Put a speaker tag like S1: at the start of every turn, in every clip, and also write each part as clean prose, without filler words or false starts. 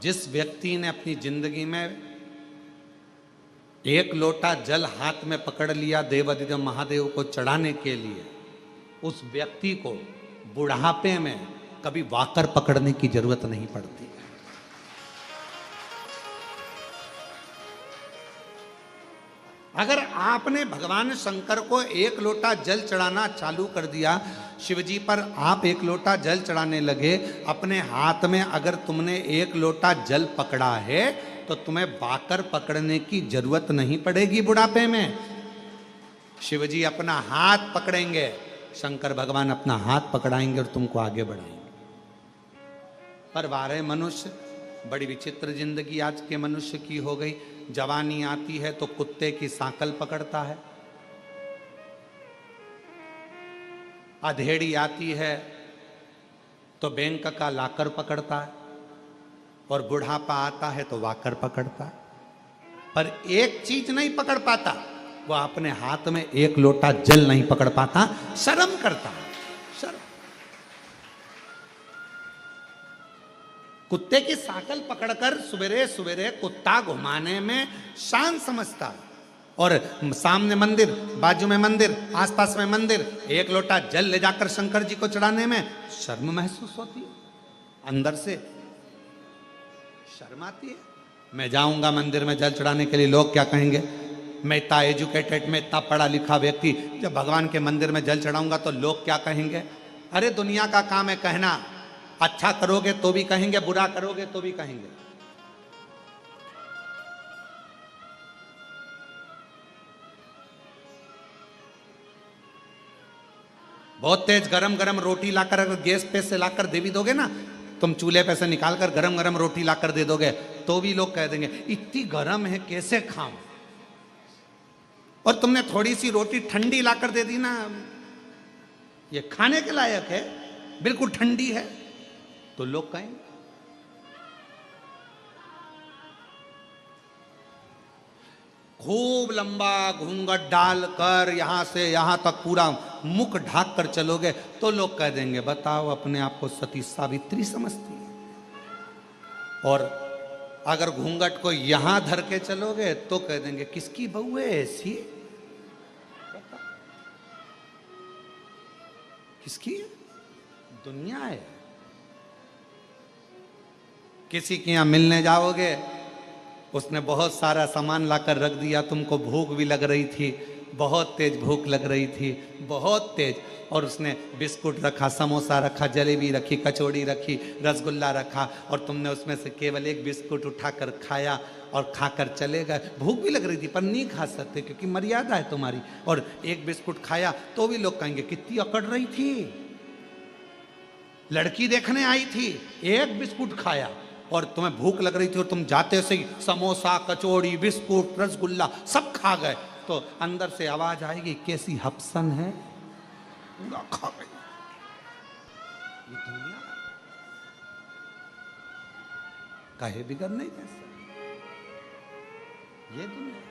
S1: जिस व्यक्ति ने अपनी जिंदगी में एक लोटा जल हाथ में पकड़ लिया देवाधिदेव महादेव को चढ़ाने के लिए, उस व्यक्ति को बुढ़ापे में कभी वाकर पकड़ने की जरूरत नहीं पड़ती। अगर आपने भगवान शंकर को एक लोटा जल चढ़ाना चालू कर दिया, शिवजी पर आप एक लोटा जल चढ़ाने लगे, अपने हाथ में अगर तुमने एक लोटा जल पकड़ा है तो तुम्हें बाकर पकड़ने की जरूरत नहीं पड़ेगी बुढ़ापे में। शिवजी अपना हाथ पकड़ेंगे, शंकर भगवान अपना हाथ पकड़ाएंगे और तुमको आगे बढ़ाएंगे। पर वारे मनुष्य, बड़ी विचित्र जिंदगी आज के मनुष्य की हो गई। जवानी आती है तो कुत्ते की सांकल पकड़ता है, अधेड़ी आती है तो बैंक का लाकर पकड़ता है, और बुढ़ापा आता है तो वाकर पकड़ता है। पर एक चीज नहीं पकड़ पाता, वो अपने हाथ में एक लोटा जल नहीं पकड़ पाता, शर्म करता है। शर्म। कुत्ते की सांकल पकड़कर सवेरे सवेरे कुत्ता घुमाने में शान समझता है, और सामने मंदिर, बाजू में मंदिर, आसपास में मंदिर, एक लोटा जल ले जाकर शंकर जी को चढ़ाने में शर्म महसूस होती है, अंदर से शर्म आती है। मैं जाऊंगा मंदिर में जल चढ़ाने के लिए, लोग क्या कहेंगे? मैं इतना एजुकेटेड, मैं इतना पढ़ा लिखा व्यक्ति, जब भगवान के मंदिर में जल चढ़ाऊंगा तो लोग क्या कहेंगे? अरे दुनिया का काम है कहना, अच्छा करोगे तो भी कहेंगे, बुरा करोगे तो भी कहेंगे। बहुत तेज गरम गरम रोटी लाकर अगर गैस पे से लाकर दे भी दोगे ना, तुम चूल्हे पे से निकालकर गरम गरम रोटी लाकर दे दोगे तो भी लोग कह देंगे इतनी गरम है कैसे खाऊं। और तुमने थोड़ी सी रोटी ठंडी लाकर दे दी ना, ये खाने के लायक है, बिल्कुल ठंडी है, तो लोग कहेंगे। खूब लंबा घूंघट डालकर यहां से यहां तक पूरा मुख ढाक कर चलोगे तो लोग कह देंगे बताओ अपने आप को सती सावित्री समझती है। और अगर घूंघट को यहां धर के चलोगे तो कह देंगे किसकी बहू है ऐसी, किसकी दुनिया है। किसी के यहां मिलने जाओगे, उसने बहुत सारा सामान लाकर रख दिया, तुमको भूख भी लग रही थी, बहुत तेज भूख लग रही थी, बहुत तेज, और उसने बिस्कुट रखा, समोसा रखा, जलेबी रखी, कचौड़ी रखी, रसगुल्ला रखा, और तुमने उसमें से केवल एक बिस्कुट उठाकर खाया और खाकर चले गए। भूख भी लग रही थी पर नहीं खा सकते क्योंकि मर्यादा है तुम्हारी, और एक बिस्कुट खाया तो भी लोग कहेंगे कितनी अकड़ रही थी, लड़की देखने आई थी, एक बिस्कुट खाया, और तुम्हें भूख लग रही थी और तुम जाते से ही समोसा, कचौड़ी, बिस्कुट, रसगुल्ला सब खा गए, तो अंदर से आवाज आएगी कैसी हपसन है, पूरा खा गई। ये दुनिया काहे बिगड़ नहीं कैसे, ये दुनिया।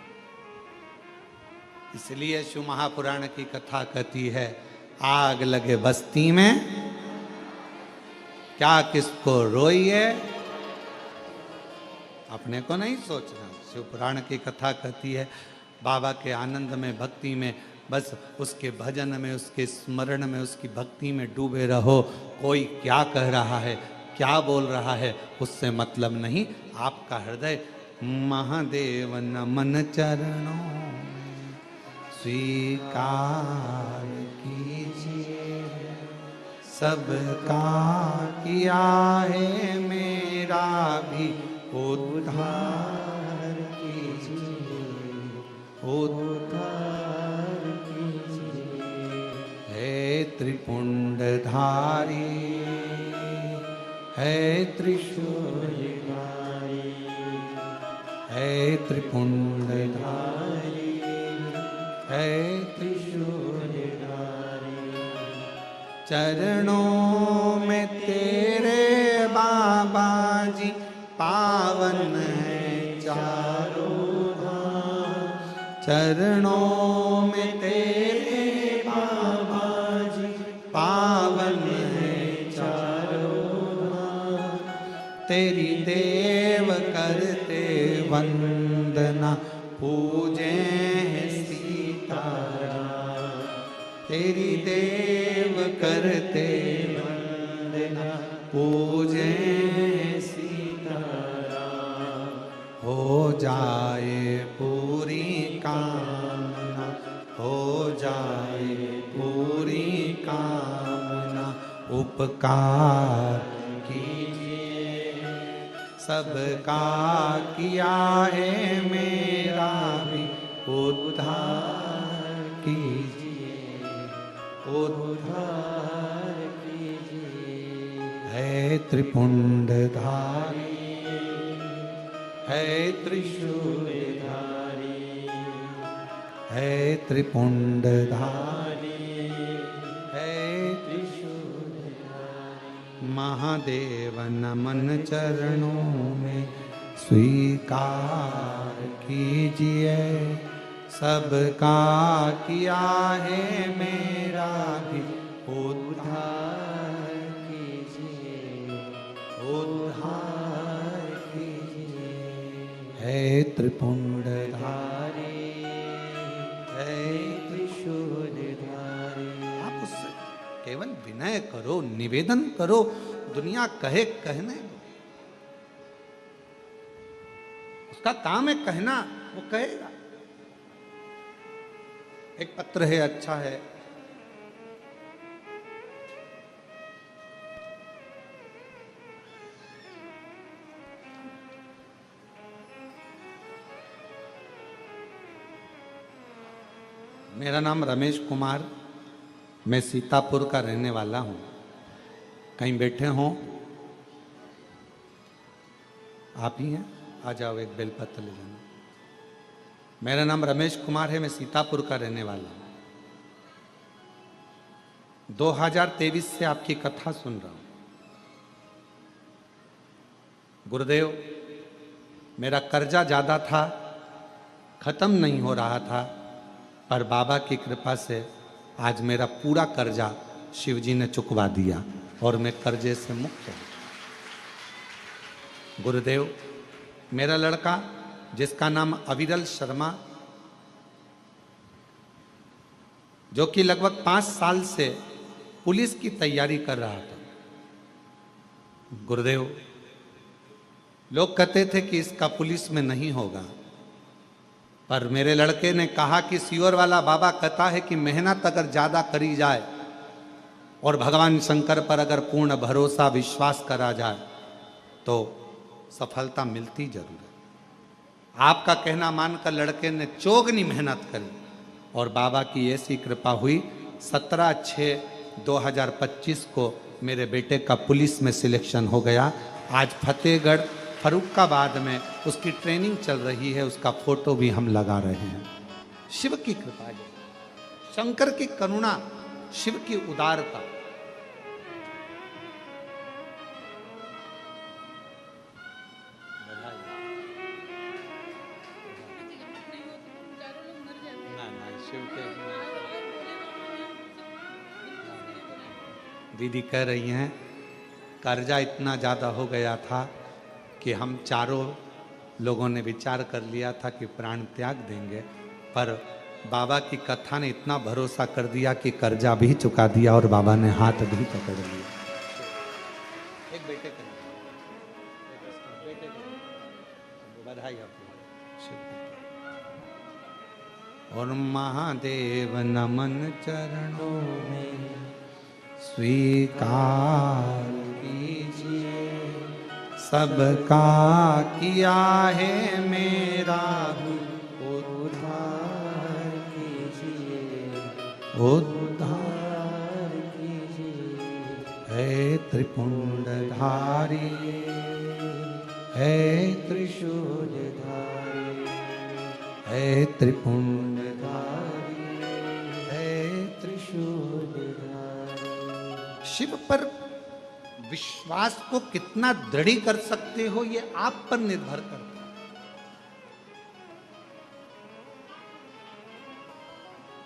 S1: इसलिए शिव महापुराण की कथा कहती है आग लगे बस्ती में क्या किसको रोइए, अपने को नहीं सोचना। शिव पुराण की कथा कहती है बाबा के आनंद में, भक्ति में, बस उसके भजन में, उसके स्मरण में, उसकी भक्ति में डूबे रहो। कोई क्या कह रहा है, क्या बोल रहा है, उससे मतलब नहीं। आपका हृदय महादेव नमन चरणों में स्वीकार कीजिए, सबका किया है मेरा भी उद्धार कीजिए, उद्धार कीजिए। है त्रिपुंडधारी, है त्रिशूलधारी, है त्रिपुंडधारी, है त्रिशूलधारी। चरणों में तेरे बाबा जी पावन है चारों धाम, चरणों में तेरे बाबा जी पावन है चारों धाम। तेरी देव करते वंदना, पूजे सीताराम। तेरी देव करते वंदना, पूजे सीताराम। हो जाए पूरी कामना, हो जाए पूरी कामना, उपकार कीजिए सबका किया है मेरा भी उद्धार कीजिए, उद्धार कीजिए। है त्रिपुंडधारी, है त्रिशूलधारी, है त्रिपुंडधारी, है त्रिशूलधारी। महादेव नमन चरणों में स्वीकार कीजिए, सबका किया है मेरा भी उद्धार कीजिए, उद्धार कीजिए। है त्रिपुंडधारी, है त्रिशूलधारी। आप उससे केवल विनय करो, निवेदन करो, दुनिया कहे कहने दो। उसका काम है कहना, वो कहेगा। एक पत्र है, अच्छा है। मेरा नाम रमेश कुमार, मैं सीतापुर का रहने वाला हूँ। कहीं बैठे हों, आप ही हैं, आ जाओ, एक बेलपत्र ले जाना। मेरा नाम रमेश कुमार है, मैं सीतापुर का रहने वाला हूँ। 2023 से आपकी कथा सुन रहा हूँ। गुरुदेव, मेरा कर्जा ज़्यादा था, खत्म नहीं हो रहा था, पर बाबा की कृपा से आज मेरा पूरा कर्जा शिव जी ने चुकवा दिया और मैं कर्जे से मुक्त हूँ। गुरुदेव, मेरा लड़का जिसका नाम अविरल शर्मा, जो कि लगभग 5 साल से पुलिस की तैयारी कर रहा था। गुरुदेव, लोग कहते थे कि इसका पुलिस में नहीं होगा, पर मेरे लड़के ने कहा कि सियोर वाला बाबा कहता है कि मेहनत अगर ज़्यादा करी जाए और भगवान शंकर पर अगर पूर्ण भरोसा विश्वास करा जाए तो सफलता मिलती जरूर है। आपका कहना मानकर लड़के ने चौगनी मेहनत करी और बाबा की ऐसी कृपा हुई, 17/6/2025 को मेरे बेटे का पुलिस में सिलेक्शन हो गया। आज फतेहगढ़ फरुखाबाद में उसकी ट्रेनिंग चल रही है, उसका फोटो भी हम लगा रहे हैं। शिव की कृपा है, शंकर की करुणा, शिव की उदारता। दीदी कह रही हैं कर्जा इतना ज़्यादा हो गया था कि हम चारों लोगों ने विचार कर लिया था कि प्राण त्याग देंगे, पर बाबा की कथा ने इतना भरोसा कर दिया कि कर्जा भी चुका दिया और बाबा ने हाथ भी पकड़ लिया। एक बेटे का बधाई आपको। और महादेव नमन चरणों में स्वीकार कीजिए, सबका किया है मेरा उद्धार कीजिए, उद्धार कीजिए। है त्रिपुंडधारी, है त्रिशूलधारी, है त्रिपुंडधारी, है त्रिशूलधारी। शिव पर विश्वास को कितना दृढ़ कर सकते हो, ये आप पर निर्भर करता है।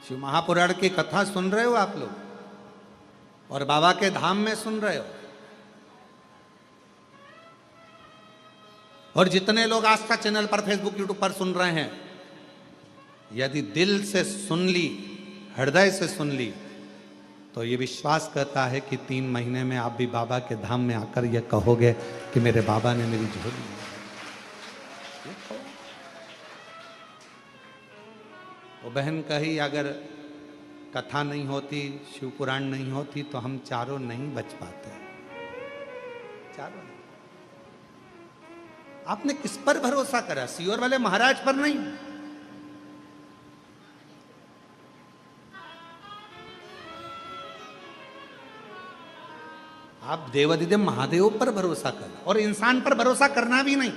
S1: शिव महापुराण की कथा सुन रहे हो आप लोग, और बाबा के धाम में सुन रहे हो। और जितने लोग आस्था चैनल पर, फेसबुक, यूट्यूब पर सुन रहे हैं, यदि दिल से सुन ली, हृदय से सुन ली, तो ये विश्वास करता है कि 3 महीने में आप भी बाबा के धाम में आकर ये कहोगे कि मेरे बाबा ने मेरी झोली। वो बहन कही, अगर कथा नहीं होती, शिव पुराण नहीं होती, तो हम चारों नहीं बच पाते। चारों नहीं। आपने किस पर भरोसा करा? सीहोर वाले महाराज पर नहीं। आप देवाधिदेव महादेव पर भरोसा करो, और इंसान पर भरोसा करना भी नहीं।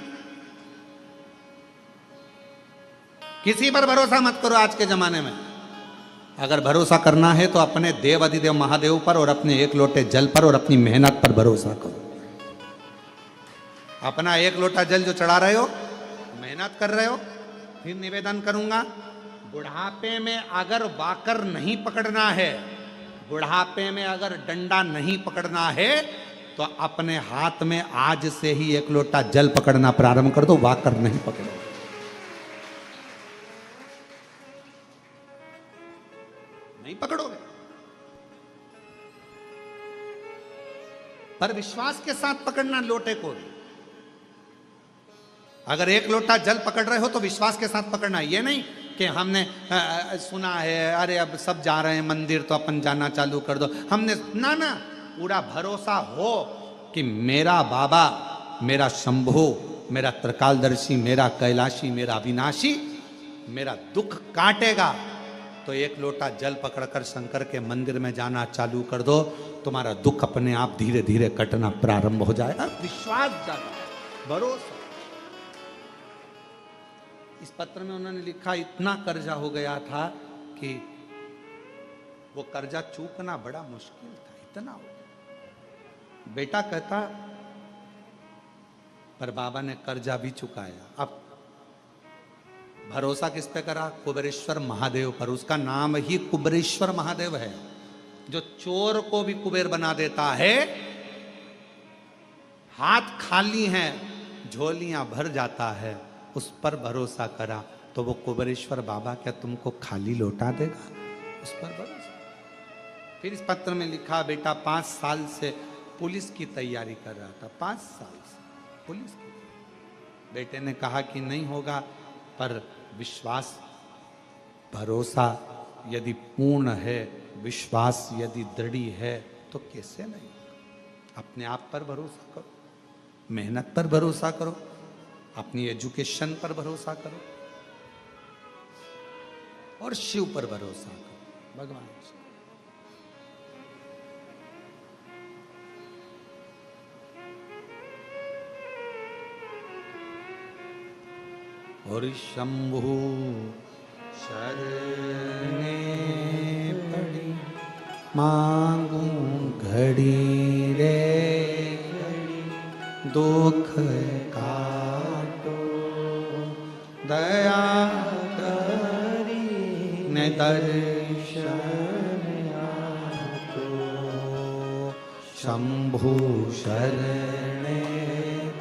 S1: किसी पर भरोसा मत करो आज के जमाने में। अगर भरोसा करना है तो अपने देवाधिदेव महादेव पर और अपने एक लोटे जल पर और अपनी मेहनत पर भरोसा करो। अपना एक लोटा जल जो चढ़ा रहे हो, मेहनत कर रहे हो, फिर निवेदन करूंगा, बुढ़ापे में अगर वाकर नहीं पकड़ना है, बुढ़ापे में अगर डंडा नहीं पकड़ना है, तो अपने हाथ में आज से ही एक लोटा जल पकड़ना प्रारंभ कर दो, वाकर नहीं पकड़ो। नहीं पकड़ोगे, पर विश्वास के साथ पकड़ना लोटे को भी। अगर एक लोटा जल पकड़ रहे हो तो विश्वास के साथ पकड़ना। ये नहीं कि हमने सुना है, अरे अब सब जा रहे हैं मंदिर तो अपन जाना चालू कर दो, हमने ना ना, पूरा भरोसा हो कि मेरा बाबा, मेरा शंभु, मेरा त्रिकालदर्शी, मेरा कैलाशी, मेरा अविनाशी मेरा दुख काटेगा, तो एक लोटा जल पकड़कर शंकर के मंदिर में जाना चालू कर दो, तुम्हारा दुख अपने आप धीरे धीरे कटना प्रारंभ हो जाएगा। विश्वास जागा, भरोसा। इस पत्र में उन्होंने लिखा, इतना कर्जा हो गया था कि वो कर्जा चूकना बड़ा मुश्किल था, इतना हो गया। बेटा कहता, पर बाबा ने कर्जा भी चुकाया। अब भरोसा किस पे करा? कुबेरेश्वर महादेव पर। उसका नाम ही कुबेरेश्वर महादेव है, जो चोर को भी कुबेर बना देता है। हाथ खाली हैं, झोलियां भर जाता है, उस पर भरोसा करा तो वो कुबेरेश्वर बाबा क्या तुमको खाली लौटा देगा? उस पर भरोसा। फिर इस पत्र में लिखा, बेटा 5 साल से पुलिस की तैयारी कर रहा था, 5 साल से पुलिस की। बेटे ने कहा कि नहीं होगा, पर विश्वास, भरोसा यदि पूर्ण है, विश्वास यदि दृढ़ है, तो कैसे नहीं होगा? अपने आप पर भरोसा करो, मेहनत पर भरोसा करो, अपनी एजुकेशन पर भरोसा करो, और शिव पर भरोसा करो, भगवान। और शंभु शरणे पड़ी, मांगू घड़ी रे घड़ी, दुख काटो दया करी ने दर्शन आतो। शंभु शरणे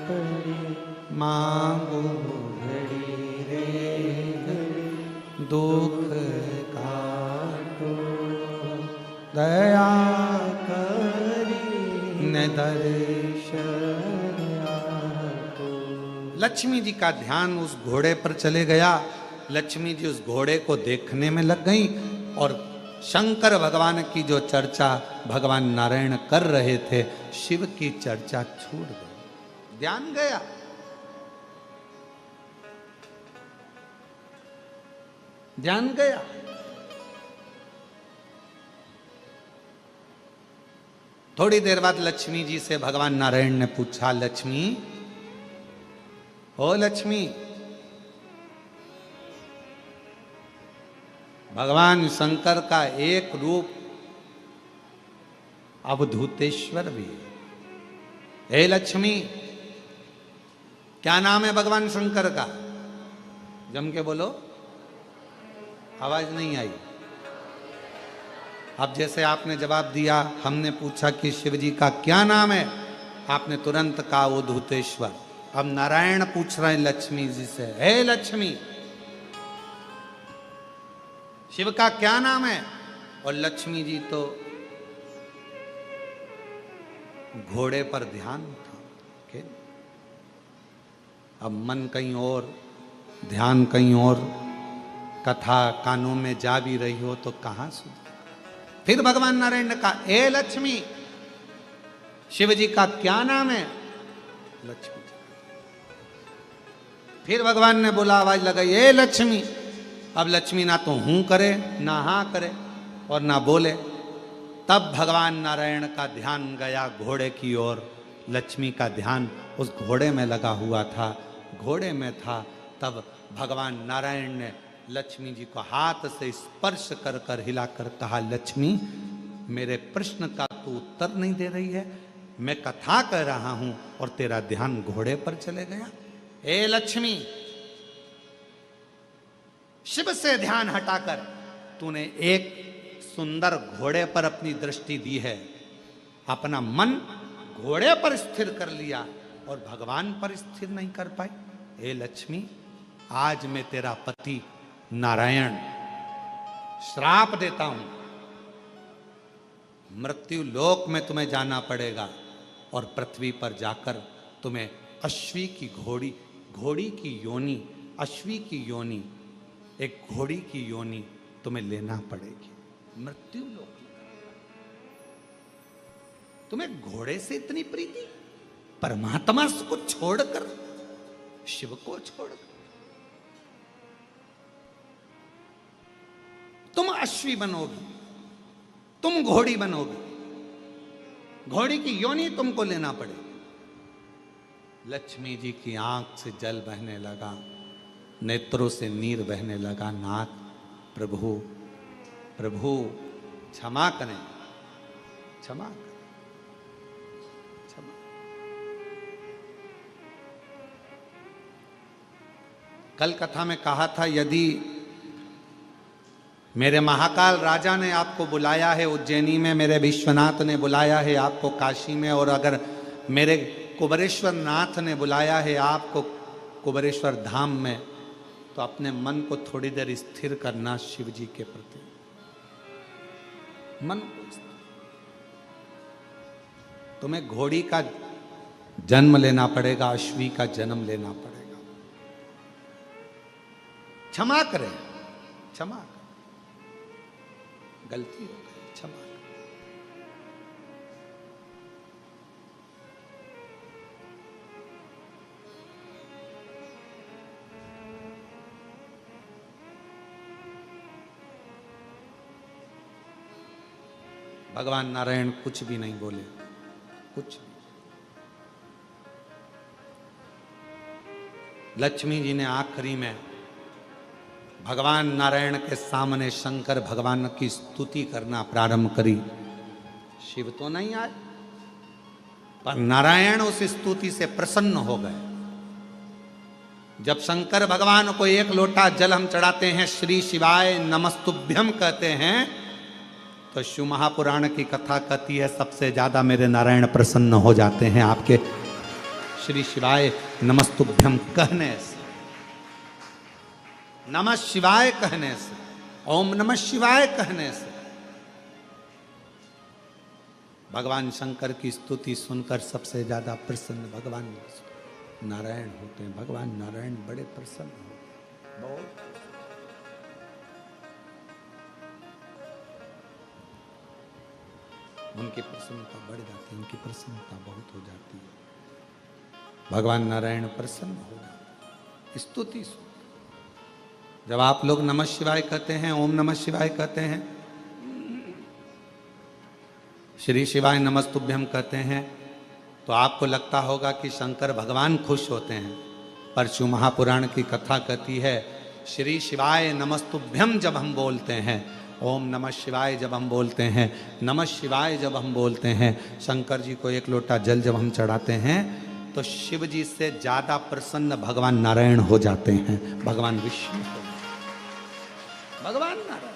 S1: पड़ी, मांगू दुख काटो दया करी न दर्शन आतो। लक्ष्मी जी का ध्यान उस घोड़े पर चले गया। लक्ष्मी जी उस घोड़े को देखने में लग गई, और शंकर भगवान की जो चर्चा भगवान नारायण कर रहे थे, शिव की चर्चा छूट गई, ध्यान गया। ध्यान गया। थोड़ी देर बाद लक्ष्मी जी से भगवान नारायण ने पूछा, लक्ष्मी, ओ लक्ष्मी, भगवान शंकर का एक रूप अवधूतेश्वर भी है। हे लक्ष्मी, क्या नाम है भगवान शंकर का? जम के बोलो। आवाज नहीं आई। अब जैसे आपने जवाब दिया, हमने पूछा कि शिव जी का क्या नाम है, आपने तुरंत कहा अवधूतेश्वर। अब नारायण पूछ रहे हैं लक्ष्मी जी से, हे लक्ष्मी, शिव का क्या नाम है? और लक्ष्मी जी तो घोड़े पर ध्यान था के? अब मन कहीं और, ध्यान कहीं और, कथा कानों में जा भी रही हो तो कहां सुन। फिर भगवान नारायण ने कहा, हे लक्ष्मी, शिव जी का क्या नाम है? लक्ष्मी जी। फिर भगवान ने बोला, आवाज लगाई, हे लक्ष्मी। अब लक्ष्मी ना तो हूं करे, ना हां करे और ना बोले। तब भगवान नारायण का ध्यान गया घोड़े की ओर। लक्ष्मी का ध्यान उस घोड़े में लगा हुआ था, घोड़े में था। तब भगवान नारायण ने लक्ष्मी जी को हाथ से स्पर्श कर कर हिलाकर कहा, लक्ष्मी, मेरे प्रश्न का तू उत्तर नहीं दे रही है। मैं कथा कह रहा हूं और तेरा ध्यान घोड़े पर चले गया। हे लक्ष्मी, शिव से ध्यान हटाकर तूने एक सुंदर घोड़े पर अपनी दृष्टि दी है, अपना मन घोड़े पर स्थिर कर लिया और भगवान पर स्थिर नहीं कर पाई। हे लक्ष्मी, आज मैं तेरा पति नारायण श्राप देता हूं, मृत्यु लोक में तुम्हें जाना पड़ेगा और पृथ्वी पर जाकर तुम्हें अश्वी की घोड़ी की योनि, अश्वी की योनि, एक घोड़ी की योनि तुम्हें लेना पड़ेगी। मृत्यु लोक, तुम्हें घोड़े से इतनी प्रीति, परमात्मा को छोड़कर, शिव को छोड़कर तुम अश्वी बनोगी, तुम घोड़ी बनोगी, घोड़ी की योनि तुमको लेना पड़ेगी। लक्ष्मी जी की आंख से जल बहने लगा, नेत्रों से नीर बहने लगा। नाथ, प्रभु प्रभु क्षमा करें, क्षमा करें, क्षमा। कल कथा में कहा था, यदि मेरे महाकाल राजा ने आपको बुलाया है उज्जैनी में, मेरे विश्वनाथ ने बुलाया है आपको काशी में, और अगर मेरे कुबेरेश्वर नाथ ने बुलाया है आपको कुबेरेश्वर धाम में, तो अपने मन को थोड़ी देर स्थिर करना शिव जी के प्रति। मन को तुम्हें घोड़ी का जन्म लेना पड़ेगा, अश्वी का जन्म लेना पड़ेगा। क्षमा करें, क्षमा करें, गलती हो गई, क्षमा करें। भगवान नारायण कुछ भी नहीं बोले, कुछ नहीं। लक्ष्मी जी ने आखिरी में भगवान नारायण के सामने शंकर भगवान की स्तुति करना प्रारंभ करी। शिव तो नहीं आए, पर नारायण उस स्तुति से प्रसन्न हो गए। जब शंकर भगवान को एक लोटा जल हम चढ़ाते हैं, श्री शिवाय नमस्तुभ्यम कहते हैं, तो शिव महापुराण की कथा कहती है सबसे ज्यादा मेरे नारायण प्रसन्न हो जाते हैं आपके श्री शिवाय नमस्तुभ्यम कहने से, नमः शिवाय कहने से, ओम नमः शिवाय कहने से। भगवान शंकर की स्तुति सुनकर सबसे ज्यादा प्रसन्न भगवान नारायण होते हैं। भगवान नारायण बड़े प्रसन्न होते हैं, बहुत। उनकी प्रसन्नता बढ़ जाती है, उनकी प्रसन्नता बहुत हो जाती है। भगवान नारायण प्रसन्न हो जाते, स्तुति सुन। जब आप लोग नमः शिवाय कहते हैं, ओम नमः शिवाय कहते हैं, श्री शिवाय नमस्तुभ्यम कहते हैं, तो आपको लगता होगा कि शंकर भगवान खुश होते हैं। पर शिव महापुराण की कथा कहती है, श्री शिवाय नमस्तुभ्यम जब हम बोलते हैं, ओम नमः शिवाय जब हम बोलते हैं, नमः शिवाय जब हम बोलते हैं, शंकर जी को एक लोटा जल जब हम चढ़ाते हैं, तो शिव जी से ज्यादा प्रसन्न भगवान नारायण हो जाते हैं। भगवान विष्णु, भगवान नारायण।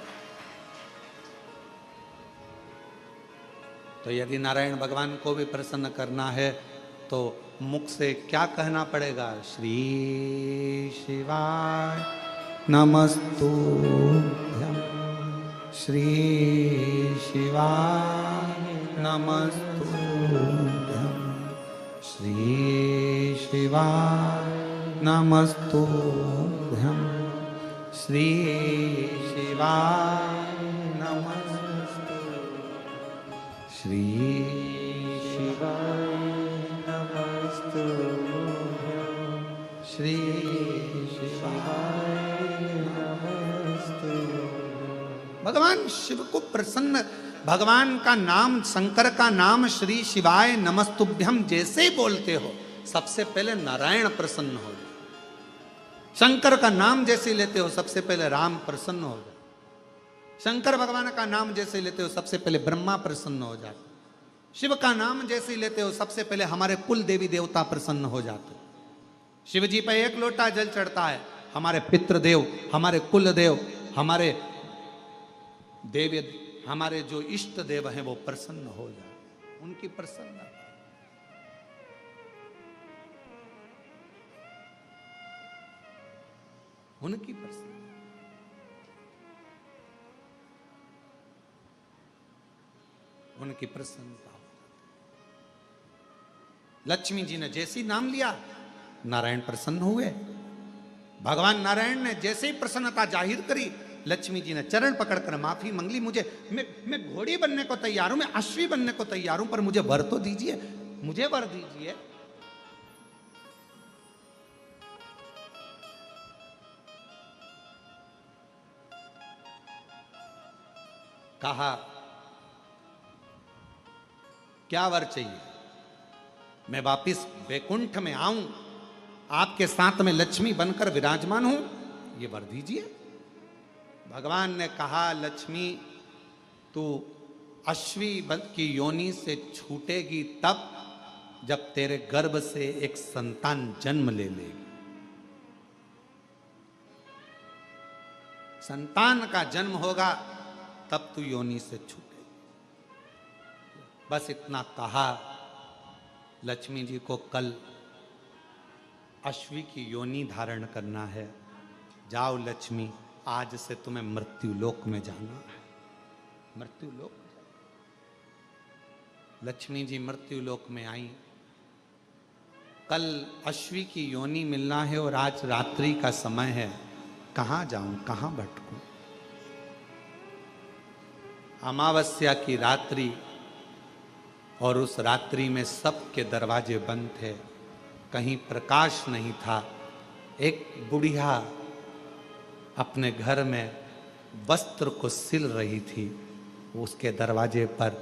S1: तो यदि नारायण भगवान को भी प्रसन्न करना है, तो मुख से क्या कहना पड़ेगा? श्री शिवाय नमस्तुभ्यं, श्री शिवाय नमस्तुभ्यं, श्री शिवाय नमस्तुभ्यं, श्री शिवाय नमस्तुभ्यं, श्री शिवाय नमस्तुभ्यं, श्री शिवाय नमस्तुभ्यं। भगवान शिव को प्रसन्न, भगवान का नाम, शंकर का नाम श्री शिवाय नमस्तुभ्यम जैसे ही बोलते हो, सबसे पहले नारायण प्रसन्न हो जाए। शंकर का नाम जैसे लेते हो, सबसे पहले राम प्रसन्न हो जाए। शंकर भगवान का नाम जैसे लेते हो, सबसे पहले ब्रह्मा प्रसन्न हो जाते। शिव का नाम जैसे लेते हो, सबसे पहले हमारे कुल देवी देवता प्रसन्न हो जाते। शिव जी पे एक लोटा जल चढ़ता है, हमारे पितृदेव, हमारे कुल देव, हमारे देवी, हमारे जो इष्ट देव हैं वो प्रसन्न हो जाते, उनकी प्रसन्नता। उनकी प्रसन्नता, उनकी प्रसन्नता। लक्ष्मी जी ने जैसे ही नाम लिया, नारायण प्रसन्न हुए। भगवान नारायण ने जैसे ही प्रसन्नता जाहिर करी, लक्ष्मी जी ने चरण पकड़कर माफी मांगली। मैं घोड़ी बनने को तैयार हूं, मैं अश्वी बनने को तैयार हूं, पर मुझे वर तो दीजिए, मुझे वर दीजिए। कहा क्या वर चाहिए? मैं वापिस वैकुंठ में आऊं, आपके साथ में लक्ष्मी बनकर विराजमान हूं, ये वर दीजिए। भगवान ने कहा, लक्ष्मी तू अश्वी की योनि से छूटेगी तब जब तेरे गर्भ से एक संतान जन्म ले लेगी। संतान का जन्म होगा तब तू योनि से छूटेगी। बस इतना कहा। लक्ष्मी जी को कल अश्वी की योनि धारण करना है। जाओ लक्ष्मी, आज से तुम्हें मृत्यु लोक में जाना है। मृत्यु लोक। लक्ष्मी जी मृत्यु लोक में आई। कल अश्वी की योनि मिलना है और आज रात्रि का समय है। कहां जाऊं, कहां भटकूं? अमावस्या की रात्रि, और उस रात्रि में सबके दरवाजे बंद थे, कहीं प्रकाश नहीं था। एक बुढ़िया अपने घर में वस्त्र को सिल रही थी। उसके दरवाजे पर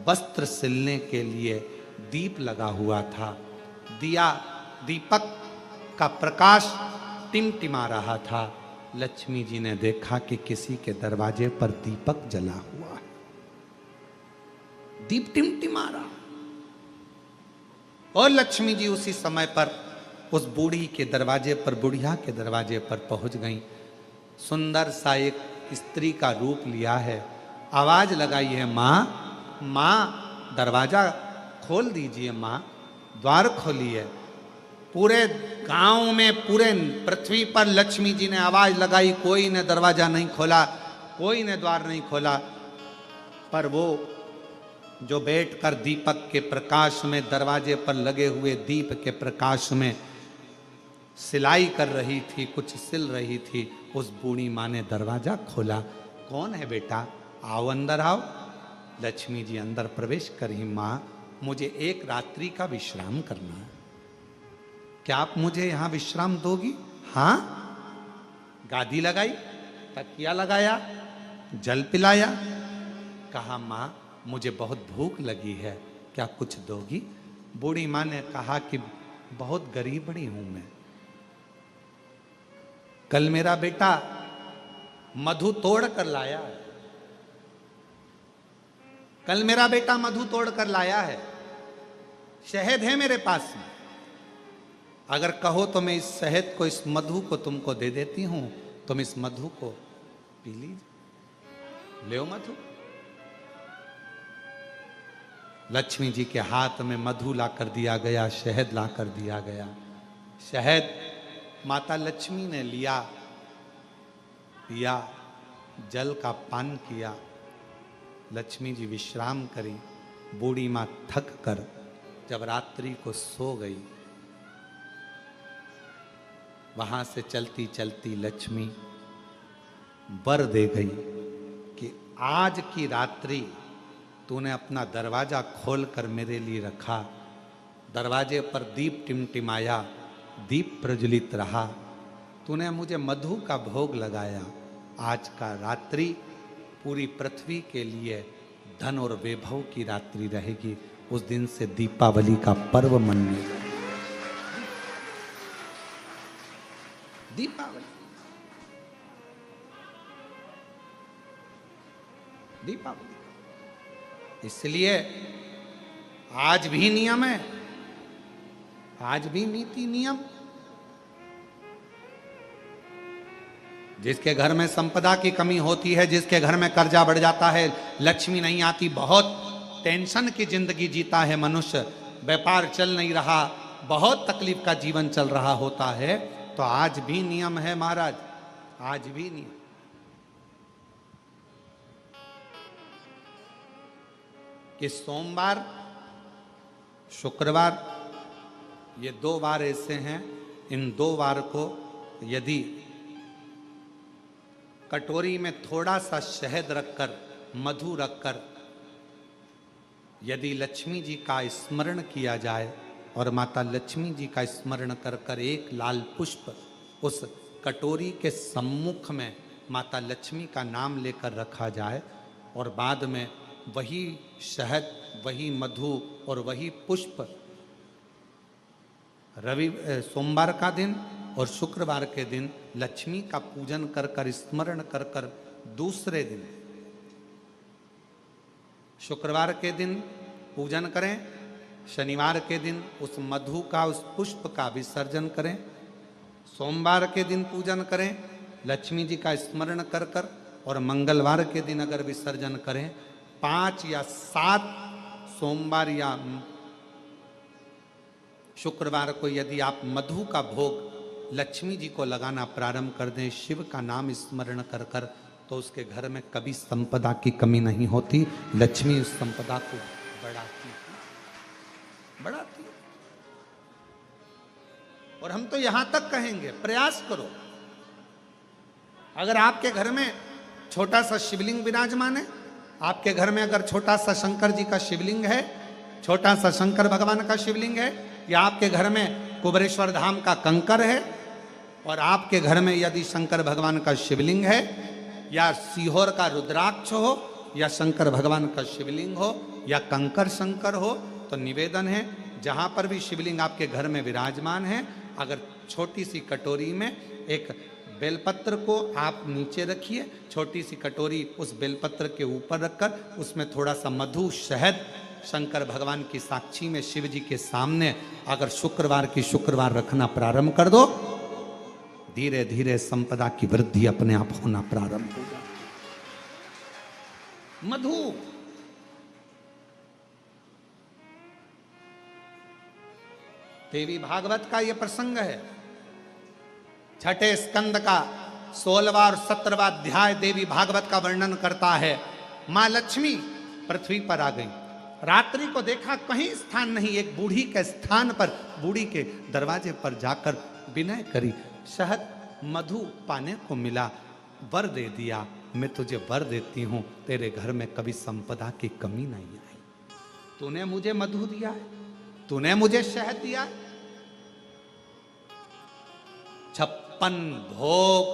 S1: वस्त्र सिलने के लिए दीप लगा हुआ था। दीपक का प्रकाश टिमटिमा रहा था। लक्ष्मी जी ने देखा कि किसी के दरवाजे पर दीपक जला हुआ है, दीप टिमटिमा रहा। और लक्ष्मी जी उसी समय पर उस बूढ़ी के दरवाजे पर, बुढ़िया के दरवाजे पर पहुंच गई। सुंदर सा एक स्त्री का रूप लिया है। आवाज लगाई है, माँ माँ दरवाजा खोल दीजिए, माँ द्वार खोलिए। पूरे गांव में, पूरे पृथ्वी पर लक्ष्मी जी ने आवाज लगाई, कोई ने दरवाजा नहीं खोला, कोई ने द्वार नहीं खोला। पर वो जो बैठकर दीपक के प्रकाश में, दरवाजे पर लगे हुए दीप के प्रकाश में सिलाई कर रही थी, कुछ सिल रही थी, उस बूढ़ी माँ ने दरवाजा खोला। कौन है बेटा? आओ अंदर आओ। लक्ष्मी जी अंदर प्रवेश करी। माँ मुझे एक रात्रि का विश्राम करना है, क्या आप मुझे यहां विश्राम दोगी? हाँ। गादी लगाई, तकिया लगाया, जल पिलाया। कहा माँ मुझे बहुत भूख लगी है, क्या कुछ दोगी? बूढ़ी माँ ने कहा कि बहुत गरीबड़ी हूं मैं। कल मेरा बेटा मधु तोड़ कर लाया है, कल मेरा बेटा मधु तोड़ कर लाया है, शहद है मेरे पास में। अगर कहो तो मैं इस शहद को, इस मधु को तुमको दे देती हूं, तुम इस मधु को पी लीजिए। ले मधु। लक्ष्मी जी के हाथ में मधु ला कर दिया गया, शहद ला कर दिया गया। शहद माता लक्ष्मी ने लिया, पिया, जल का पान किया। लक्ष्मी जी विश्राम करी। बूढ़ी माँ थक कर जब रात्रि को सो गई, वहां से चलती चलती लक्ष्मी वर दे गई कि आज की रात्रि तूने अपना दरवाजा खोलकर मेरे लिए रखा, दरवाजे पर दीप टिमटिमाया, दीप प्रज्वलित रहा, तूने मुझे मधु का भोग लगाया। आज का रात्रि पूरी पृथ्वी के लिए धन और वैभव की रात्रि रहेगी। उस दिन से दीपावली का पर्व मनेगा। दीपावली, दीपावली। इसलिए आज भी नियम है, आज भी नीति नियम। जिसके घर में संपदा की कमी होती है, जिसके घर में कर्जा बढ़ जाता है, लक्ष्मी नहीं आती, बहुत टेंशन की जिंदगी जीता है मनुष्य, व्यापार चल नहीं रहा, बहुत तकलीफ का जीवन चल रहा होता है, तो आज भी नियम है महाराज, आज भी नियम। कि सोमवार, शुक्रवार, ये 2 वार ऐसे हैं, इन 2 वार को यदि कटोरी में थोड़ा सा शहद रखकर, मधु रखकर यदि लक्ष्मी जी का स्मरण किया जाए और माता लक्ष्मी जी का स्मरण कर कर एक लाल पुष्प उस कटोरी के सम्मुख में माता लक्ष्मी का नाम लेकर रखा जाए और बाद में वही शहद, वही मधु और वही पुष्प सोमवार का दिन और शुक्रवार के दिन लक्ष्मी का पूजन कर कर, स्मरण कर कर, दूसरे दिन शुक्रवार के दिन पूजन करें, शनिवार के दिन उस मधु का, उस पुष्प का विसर्जन करें, सोमवार के दिन पूजन करें लक्ष्मी जी का स्मरण कर कर, और मंगलवार के दिन अगर विसर्जन करें, 5 या 7 सोमवार या शुक्रवार को यदि आप मधु का भोग लक्ष्मी जी को लगाना प्रारंभ कर दें, शिव का नाम स्मरण कर कर, तो उसके घर में कभी संपदा की कमी नहीं होती। लक्ष्मी उस संपदा को बढ़ाती है। और हम तो यहां तक कहेंगे, प्रयास करो, अगर आपके घर में छोटा सा शिवलिंग विराजमान है, आपके घर में अगर छोटा सा शंकर जी का शिवलिंग है, छोटा सा शंकर भगवान का शिवलिंग है, या आपके घर में कुबेरेश्वर धाम का कंकर है, और आपके घर में यदि शंकर भगवान का शिवलिंग है, या सीहोर का रुद्राक्ष हो, या शंकर भगवान का शिवलिंग हो, या कंकर शंकर हो, तो निवेदन है जहां पर भी शिवलिंग आपके घर में विराजमान है, अगर छोटी सी कटोरी में एक बेलपत्र को आप नीचे रखिए, छोटी सी कटोरी उस बेलपत्र के ऊपर रखकर उसमें थोड़ा सा मधु, शहद, शंकर भगवान की साक्षी में शिव जी के सामने अगर शुक्रवार की शुक्रवार रखना प्रारंभ कर दो, धीरे धीरे संपदा की वृद्धि अपने आप होना प्रारंभ होगा। मधु देवी भागवत का यह प्रसंग है, 6ठे स्कंद का 16वां और 17वां अध्याय देवी भागवत का वर्णन करता है। मां लक्ष्मी पृथ्वी पर आ गई, रात्रि को देखा कहीं स्थान नहीं, एक बूढ़ी के स्थान पर, बूढ़ी के दरवाजे पर जाकर विनय करी, शहद मधु पाने को मिला, वर दे दिया, मैं तुझे वर देती हूं, तेरे घर में कभी संपदा की कमी नहीं आई। तूने मुझे मधु दिया है, तूने मुझे शहद दिया है। 56 भोग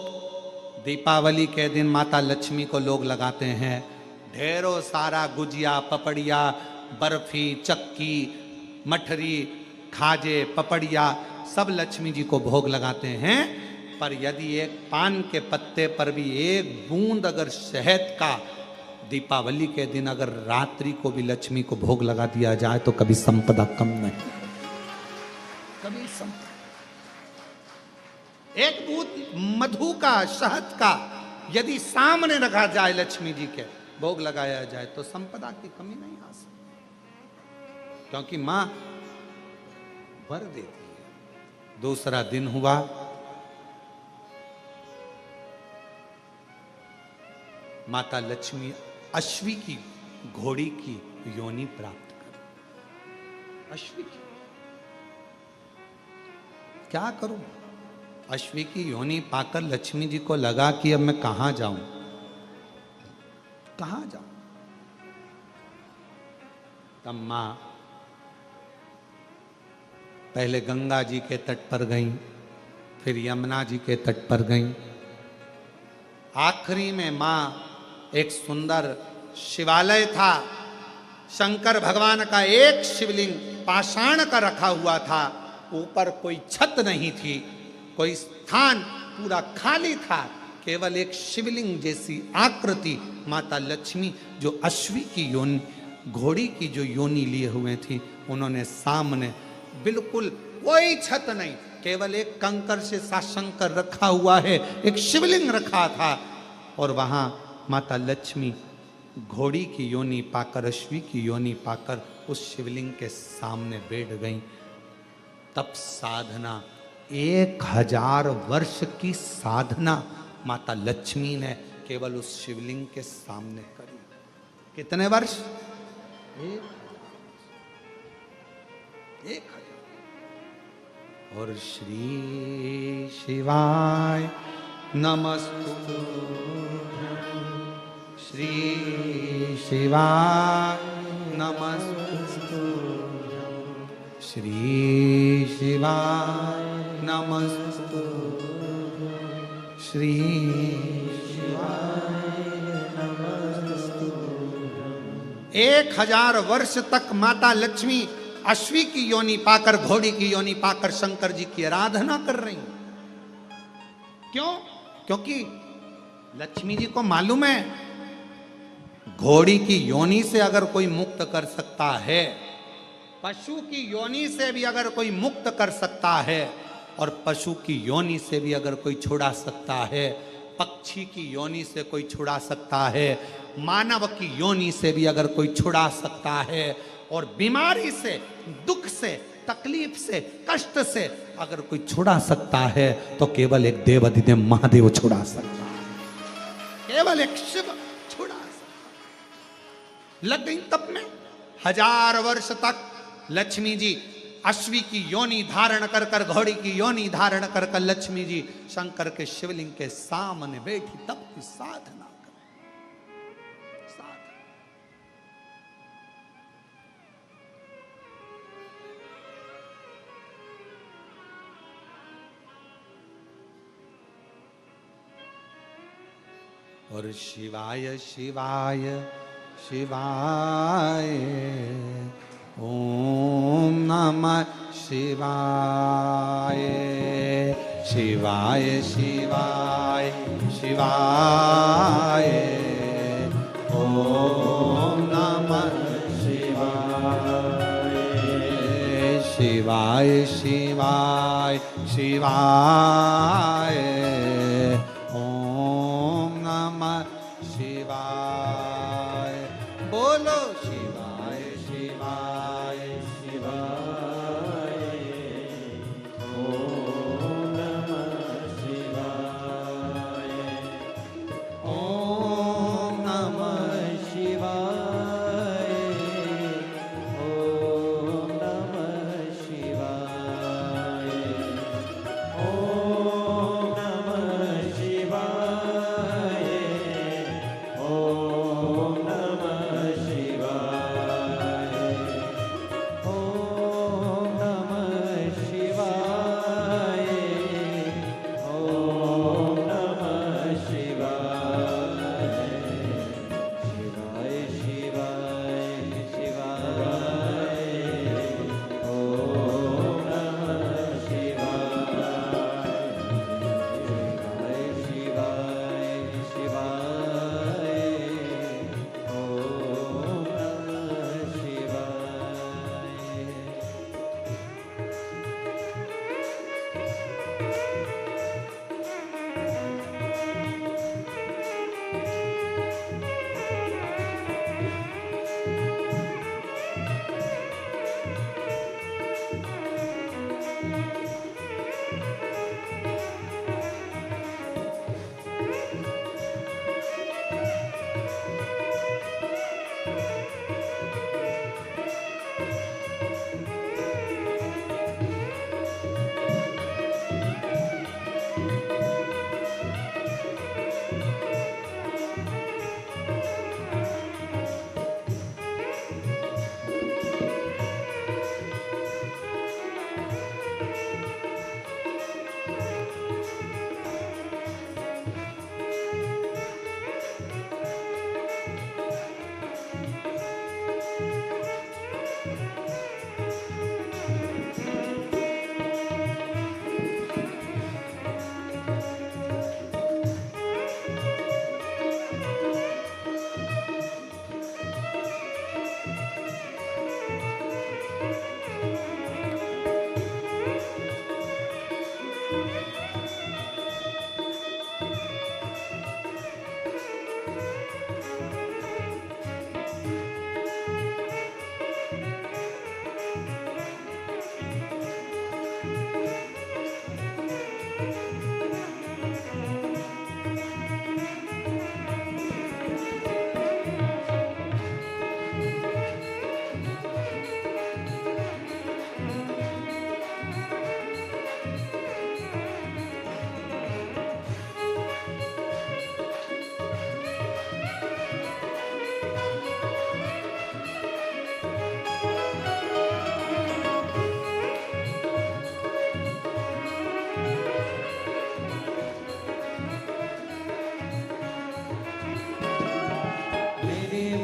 S1: दीपावली के दिन माता लक्ष्मी को लोग लगाते हैं, ढेरों सारा गुजिया, पपड़िया, बर्फी, चक्की, मठरी, खाजे, पपड़िया सब लक्ष्मी जी को भोग लगाते हैं। पर यदि एक पान के पत्ते पर भी एक बूंद अगर शहद का दीपावली के दिन अगर रात्रि को भी लक्ष्मी को भोग लगा दिया जाए तो कभी संपदा कम नहीं, कभी संपदा। एक बूंद मधु का, शहद का यदि सामने रखा जाए, लक्ष्मी जी के भोग लगाया जाए, तो संपदा की कमी नहीं आ सकती। क्योंकि मां वर देती है। दूसरा दिन हुआ, माता लक्ष्मी अश्वी की घोड़ी की योनि प्राप्त कर। अश्वी की क्या करूं? अश्वी की योनि पाकर लक्ष्मी जी को लगा कि अब मैं कहां जाऊं, कहां जाऊं। तब मां पहले गंगा जी के तट पर गई, फिर यमुना जी के तट पर गई। आखिरी में मां एक सुंदर शिवालय था, शंकर भगवान का एक शिवलिंग पाषाण का रखा हुआ था, ऊपर कोई छत नहीं थी, कोई स्थान पूरा खाली था, केवल एक शिवलिंग जैसी आकृति माता लक्ष्मी जो अश्वी की योनि, घोड़ी की जो योनि लिए हुए थी, उन्होंने सामने बिल्कुल कोई छत नहीं, केवल एक कंकर से शंकर रखा हुआ है, एक शिवलिंग रखा था, और वहां माता लक्ष्मी घोड़ी की योनि पाकर, अश्वी की योनि पाकर उस शिवलिंग के सामने बैठ गई। तब साधना 1000 वर्ष की साधना माता लक्ष्मी ने केवल उस शिवलिंग के सामने करी। कितने वर्ष? 1000। और श्री शिवाय नमस्तु, श्री शिवाय नमस्तु, श्री शिवाय नमस्तु, श्री शिवाय नमस्तु। 1000 वर्ष तक माता लक्ष्मी अश्वी की योनि पाकर, घोड़ी की योनि पाकर शंकर जी की आराधना कर रही। क्यों? क्योंकि लक्ष्मी जी को मालूम है घोड़ी की योनि से अगर कोई मुक्त कर सकता है, पशु की योनि से भी अगर कोई मुक्त कर सकता है, और पशु की योनि से भी अगर कोई छुड़ा सकता है, पक्षी की योनि से कोई छुड़ा सकता है, मानव की योनि से भी अगर कोई छुड़ा सकता है, और बीमारी से, दुख से, तकलीफ से, कष्ट से अगर कोई छुड़ा सकता है, तो केवल एक देवाधिदेव महादेव छुड़ा सकता है, केवल एक शिव छुड़ा सकता। लग गई तब में 1000 वर्ष तक लक्ष्मी जी अश्वी की योनि धारण कर कर, घोड़ी की योनि धारण कर कर लक्ष्मी जी शंकर के शिवलिंग के सामने बैठी, तब की साधना कर। और शिवाय शिवाय शिवाय ओम नमः शिवाय, शिवाय शिवाय शिवाय ओम नमः शिवाय, शिवाय शिवाय शिवाय ओम नमः शिवाय। बोलो शिवाय शिवाय शिवाय ओम नमः शिवाय, ओम नमः शिवाय, ओम नमः शिवाय, ओम नमः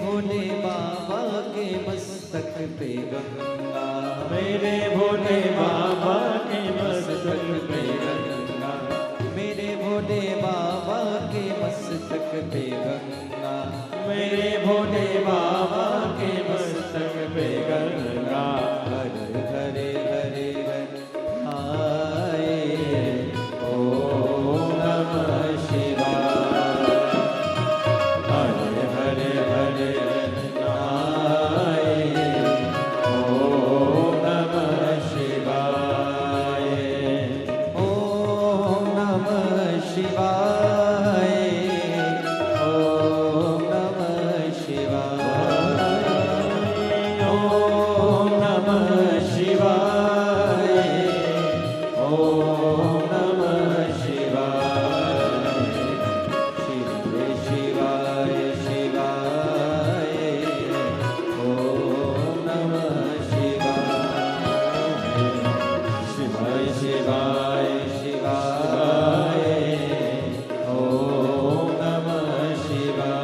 S2: भोले बाबा के मस्तक पे गंगा,
S3: मेरे भोले बाबा के मस्तक पे गंगा,
S2: मेरे भोले बाबा के मस्तक पे गंगा,
S3: मेरे भोले बाबा के मस्तक पे गंगा।
S2: हर हरे हरे आए
S3: ओम नमः शिवाय। हरे हरे हरे आए ओम नमः शिवाय।
S2: ओम नमः शिवाय, ओम नमः शिवाय,
S3: ओम नमः शिवाय। ओम नमः शिवाय।
S2: शिवाय शिवाय शिवाय, ओम नमः शिवाय,
S3: शिवाय शिवाय
S2: शिवाय,
S3: ओम नमः शिवाय।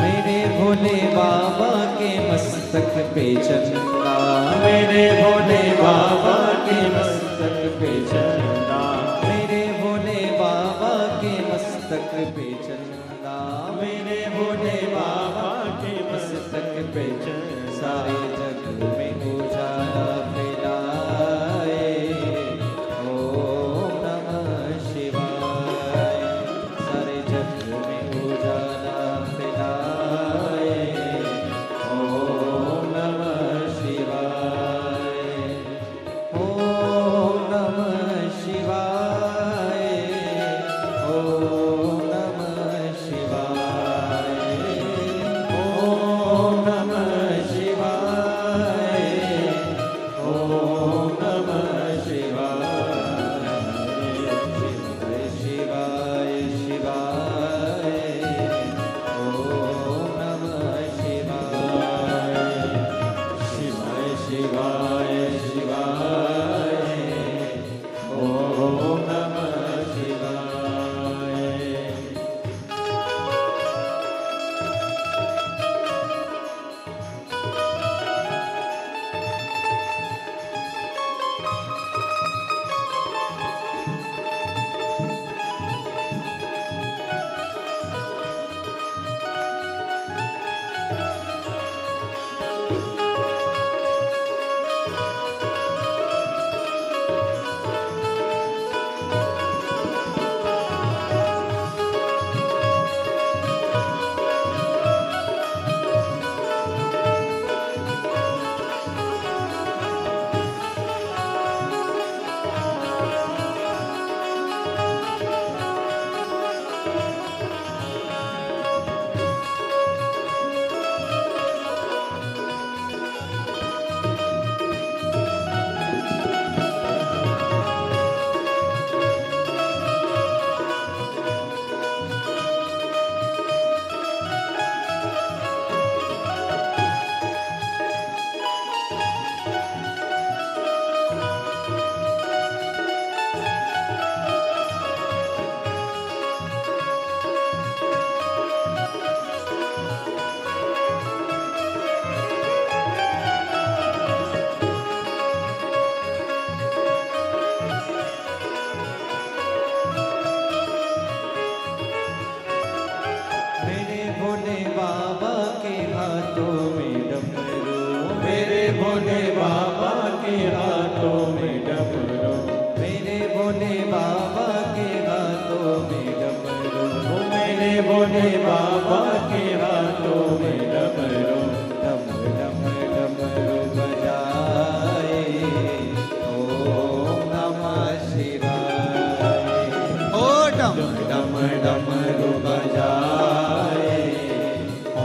S2: मेरे भोले बाबा के मस्तक पे चंदा,
S3: मेरे भोले बाबा के मस्तक पे चंदा,
S2: मेरे भोले बाबा के मस्तक पे चंदा,
S3: मेरे भोले बाबा के मस्तक पे चंदा।
S2: सारे जग में उजाला फैलाए ओम नमः शिवाय, सारे जग में उजाला फैलाए
S3: ओम नमः शिवाय।
S2: ओम नमः शिवाय, ओम नमः शिवाय,
S3: ओम नमः शिवाय। भोले बाबा के हाथों में डमरू,
S2: मेरे भोले बाबा के हाथों में डमरू,
S3: मेरे भोले बाबा के हाथों में डमरू,
S2: डम डम डमरू बजाए, ओम नमः शिवाय।
S1: ओ डम
S3: डम डमरू बजाए,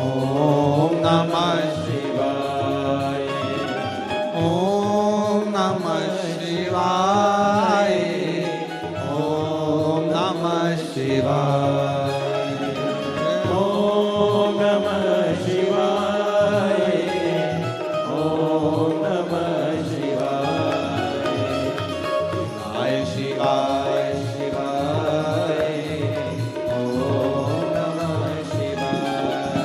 S1: ओम नमः
S3: शिवाय।
S1: ओम नमः शिवाय। ओम नमः शिवाय।
S3: ओम नमः शिवाय, ओम नमः शिवाय।
S1: शिवाय शिवाय।
S2: ओम नमः शिवाय।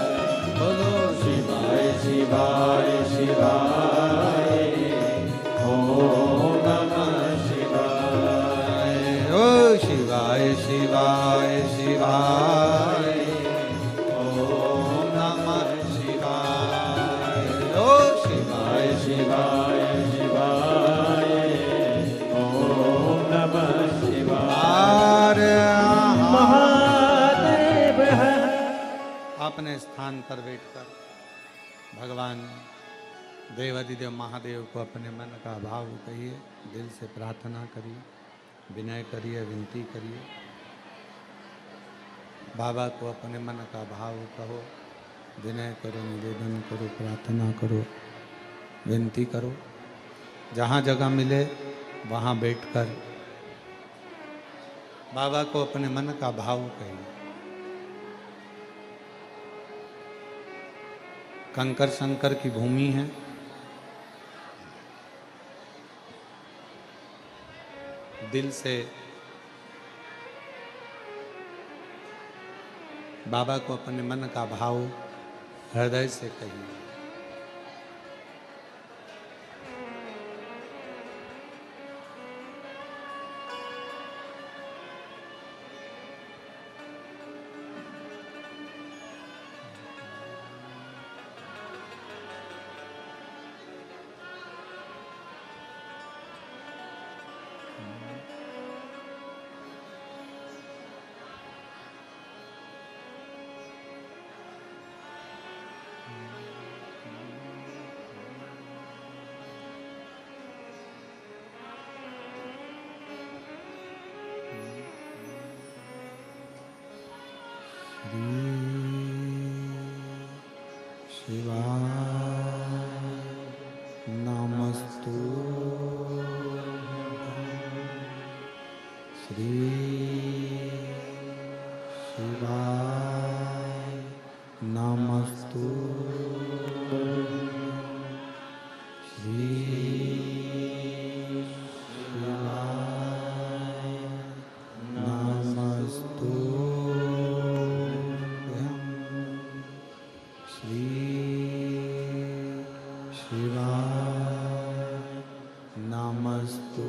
S1: बोलो
S3: शिवाय शिवाय शिवाय, ओम नमः शिवाय।
S1: ओ शिवाय शिवाय शिवाय। ओम नमः शिवाय। ओ शिवाय
S3: शिवाय शिवाय, ओम नमः शिवाय। महादेव है।
S1: अपने स्थान पर बैठकर भगवान देवाधिदेव महादेव को अपने मन का भाव कहिए, दिल से प्रार्थना करिए, विनय करिए, विनती करिए। बाबा को अपने मन का भाव कहो, विनय करो, निवेदन करो, प्रार्थना करो, विनती करो। जहाँ जगह मिले वहाँ बैठकर बाबा को अपने मन का भाव कहिए। कंकर शंकर की भूमि है, दिल से बाबा को अपने मन का भाव हृदय से कहिए। शिवाय नमस्तु श्री शिवाय नमस्तु श्री शिवाय नमस्तु श्री शिवाय नमस्तु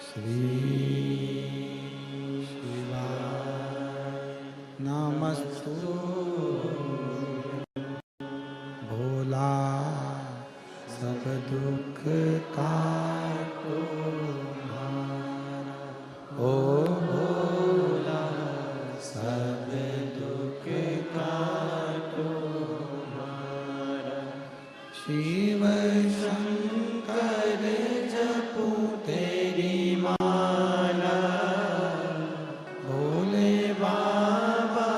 S1: श्री शिवाय नमस्तु भोला सब दुख काटो हमारा, ओ भोला सब दुख काटो हमारा। शिव शंकर जपू तेरी माला, भोले बाबा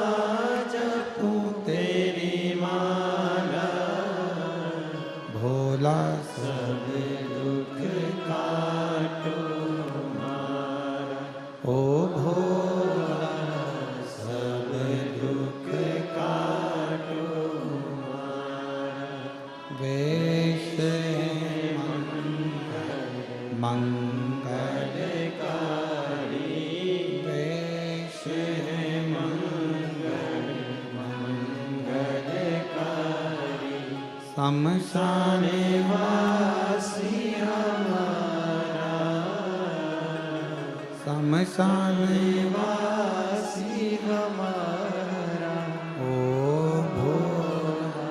S1: जपू तेरी माला, भोला सब दुख काटो हमारा, ओ भोला सब दुख काटो हमारा। वेश है मंगलकारी, वेश है मंगलकारी, शमशान वासी हमारा, शमशान वासी हमारा, ओ भोला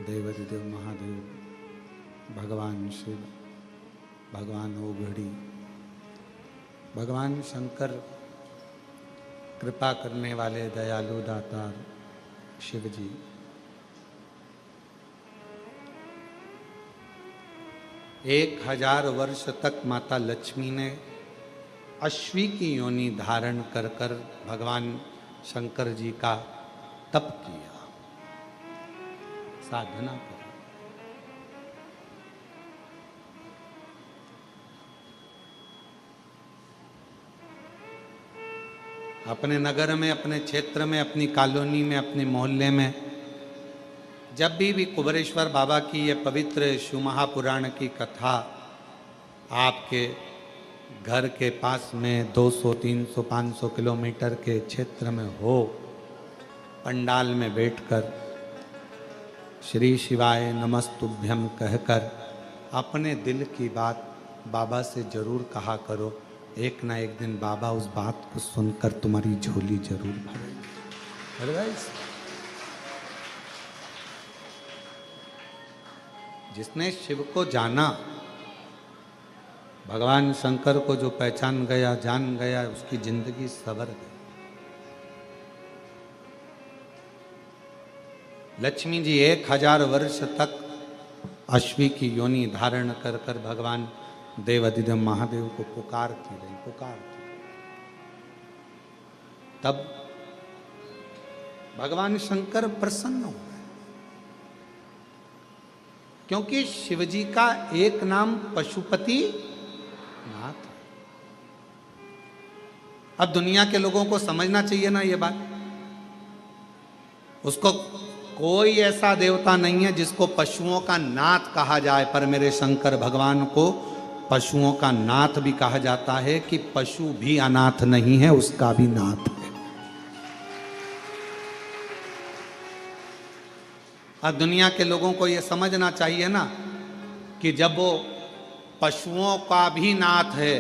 S1: देवाधिदेव महादेव, भगवान शिव, भगवान ओघड़ी, भगवान शंकर, कृपा करने वाले दयालु दातार शिव जी, 1000 वर्ष तक माता लक्ष्मी ने अश्वी की योनि धारण कर कर भगवान शंकर जी का तप किया, साधना करी। अपने नगर में, अपने क्षेत्र में, अपनी कॉलोनी में, अपने मोहल्ले में जब भी कुबेरेश्वर बाबा की ये पवित्र शिव महापुराण की कथा आपके घर के पास में 200, 300, 500 किलोमीटर के क्षेत्र में हो, पंडाल में बैठकर श्री शिवाय नमस्तुभ्यम कहकर अपने दिल की बात बाबा से जरूर कहा करो। एक ना एक दिन बाबा उस बात को सुनकर तुम्हारी झोली जरूर भरेंगे। जिसने शिव को जाना, भगवान शंकर को जो पहचान गया, जान गया, उसकी जिंदगी सवर गई। लक्ष्मी जी 1000 वर्ष तक अश्वी की योनि धारण कर कर भगवान देवाधिदेव महादेव को पुकारती रही, पुकारती। तब भगवान शंकर प्रसन्न हुए, क्योंकि शिवजी का एक नाम पशुपति नाथ। अब दुनिया के लोगों को समझना चाहिए ना ये बात। उसको कोई ऐसा देवता नहीं है जिसको पशुओं का नाथ कहा जाए, पर मेरे शंकर भगवान को पशुओं का नाथ भी कहा जाता है कि पशु भी अनाथ नहीं है, उसका भी नाथ है। अब दुनिया के लोगों को यह समझना चाहिए ना कि जब वो पशुओं का भी नाथ है,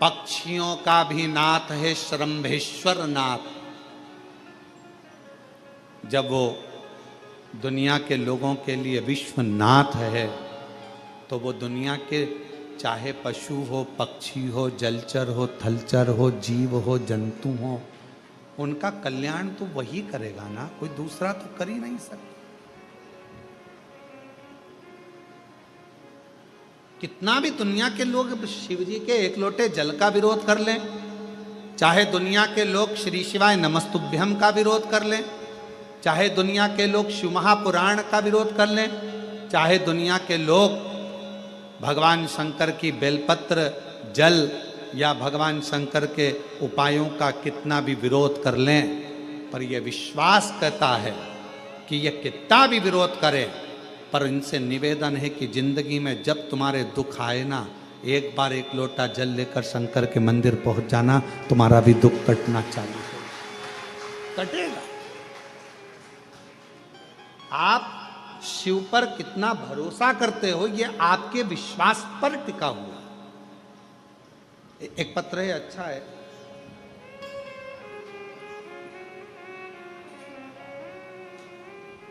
S1: पक्षियों का भी नाथ है, श्रम्भेश्वर नाथ, जब वो दुनिया के लोगों के लिए विश्वनाथ है, तो वो दुनिया के चाहे पशु हो, पक्षी हो, जलचर हो, थलचर हो, जीव हो, जंतु हो, उनका कल्याण तो वही करेगा ना, कोई दूसरा तो कर ही नहीं सकता। कितना भी दुनिया के लोग शिव जी के एक लोटे जल का विरोध कर लें, चाहे दुनिया के लोग श्री शिवाय नमस्तुभ्यम का विरोध कर लें, चाहे दुनिया के लोग शिव महापुराण का विरोध कर लें, चाहे दुनिया के लोग भगवान शंकर की बेलपत्र जल या भगवान शंकर के उपायों का कितना भी विरोध कर लें, पर यह विश्वास कहता है कि यह कितना भी विरोध करें, पर इनसे निवेदन है कि जिंदगी में जब तुम्हारे दुख आए ना, एक बार एक लोटा जल लेकर शंकर के मंदिर पहुंच जाना, तुम्हारा भी दुख कटना चालू हो कटेगा। आप शिव पर कितना भरोसा करते हो, ये आपके विश्वास पर टिका हुआ। एक पत्र है, अच्छा है।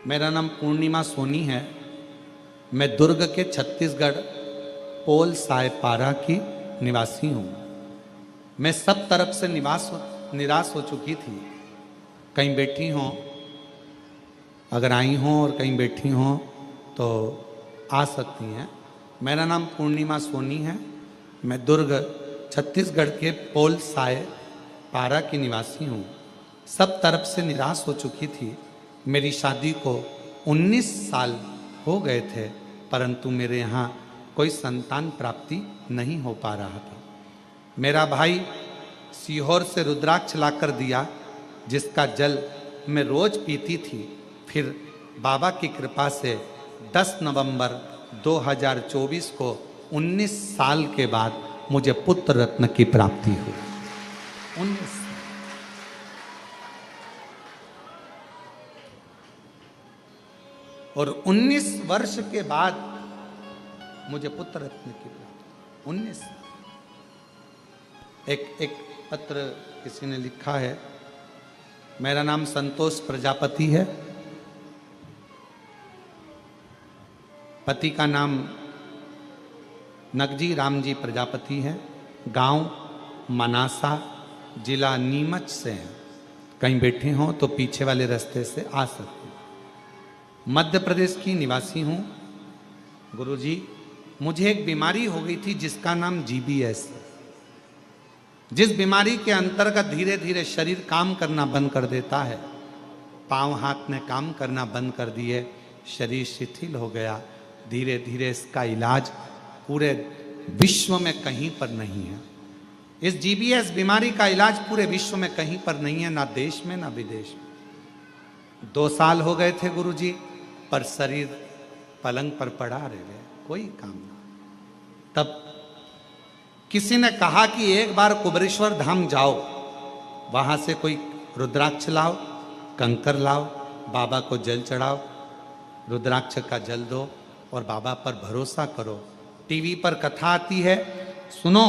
S1: मेरा नाम पूर्णिमा सोनी है, मैं दुर्ग के छत्तीसगढ़ पोल सायपारा की निवासी हूं। मैं सब तरफ से निराश हो चुकी थी। कहीं बैठी हों, अगर आई हों और कहीं बैठी हों तो आ सकती हैं। मेरा नाम पूर्णिमा सोनी है, मैं दुर्ग छत्तीसगढ़ के पोल साय पारा की निवासी हूँ। सब तरफ से निराश हो चुकी थी। मेरी शादी को 19 साल हो गए थे, परंतु मेरे यहाँ कोई संतान प्राप्ति नहीं हो पा रहा था। मेरा भाई सीहोर से रुद्राक्ष लाकर दिया, जिसका जल मैं रोज पीती थी। फिर बाबा की कृपा से 10 नवंबर 2024 को 19 साल के बाद मुझे पुत्र रत्न की प्राप्ति हुई। 19 और 19 वर्ष के बाद मुझे पुत्र रत्न की प्राप्ति। 19। एक पत्र किसी ने लिखा है, मेरा नाम संतोष प्रजापति है, पति का नाम नगजी रामजी प्रजापति है, गांव मनासा, जिला नीमच से हैं। कहीं बैठे हों तो पीछे वाले रास्ते से आ सकते हैं। मध्य प्रदेश की निवासी हूँ। गुरुजी, मुझे एक बीमारी हो गई थी जिसका नाम GBS है, जिस बीमारी के अंतर्गत धीरे धीरे शरीर काम करना बंद कर देता है। पांव हाथ ने काम करना बंद कर दिए, शरीर शिथिल हो गया। धीरे धीरे इसका इलाज पूरे विश्व में कहीं पर नहीं है। इस GBS बीमारी का इलाज पूरे विश्व में कहीं पर नहीं है, ना देश में ना विदेश में। 2 साल हो गए थे गुरुजी, पर शरीर पलंग पर पड़ा रहे, कोई काम ना। तब किसी ने कहा कि एक बार कुबेरेश्वर धाम जाओ, वहां से कोई रुद्राक्ष लाओ, कंकर लाओ, बाबा को जल चढ़ाओ, रुद्राक्ष का जल दो और बाबा पर भरोसा करो। टीवी पर कथा आती है, सुनो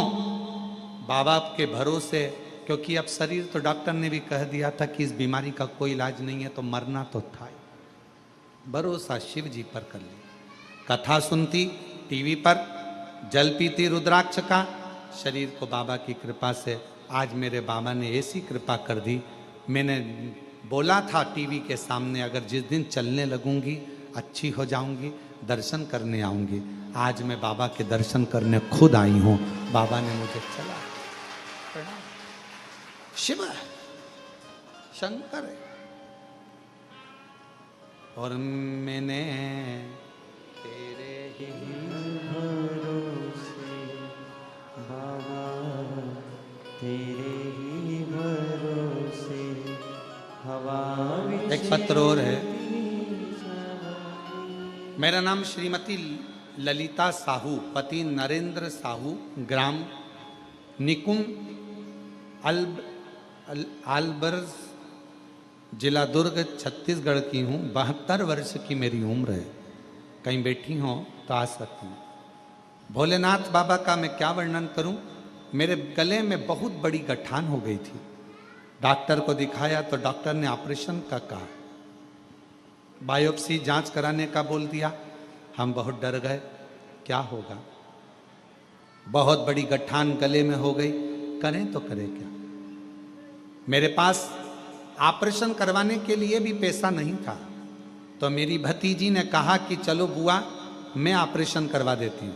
S1: बाबा के भरोसे, क्योंकि अब शरीर तो डॉक्टर ने भी कह दिया था कि इस बीमारी का कोई इलाज नहीं है, तो मरना तो था ही। भरोसा शिव जी पर कर ली। कथा सुनती टीवी पर, जल पीती रुद्राक्ष का, शरीर को बाबा की कृपा से आज मेरे बाबा ने ऐसी कृपा कर दी। मैंने बोला था टीवी के सामने, अगर जिस दिन चलने लगूंगी अच्छी हो जाऊंगी, दर्शन करने आऊंगी। आज मैं बाबा के दर्शन करने खुद आई हूं। बाबा ने मुझे चला। शिव है, शंकर है। और मैंने तेरे ही
S2: भरोसे बाबा, तेरे ही भरोसे हवा।
S1: एक पत्र और है। मेरा नाम श्रीमती ललिता साहू, पति नरेंद्र साहू, ग्राम निकुम आलबर्स, जिला दुर्ग, छत्तीसगढ़ की हूँ। 72 वर्ष की मेरी उम्र है। कहीं बैठी हो तो आ सकती हूँ। भोलेनाथ बाबा का मैं क्या वर्णन करूं। मेरे गले में बहुत बड़ी गठान हो गई थी। डॉक्टर को दिखाया तो डॉक्टर ने ऑपरेशन का कहा, बायोप्सी जांच कराने का बोल दिया। हम बहुत डर गए, क्या होगा। बहुत बड़ी गठान गले में हो गई, करें तो करें क्या। मेरे पास ऑपरेशन करवाने के लिए भी पैसा नहीं था, तो मेरी भतीजी ने कहा कि चलो बुआ मैं ऑपरेशन करवा देती हूँ।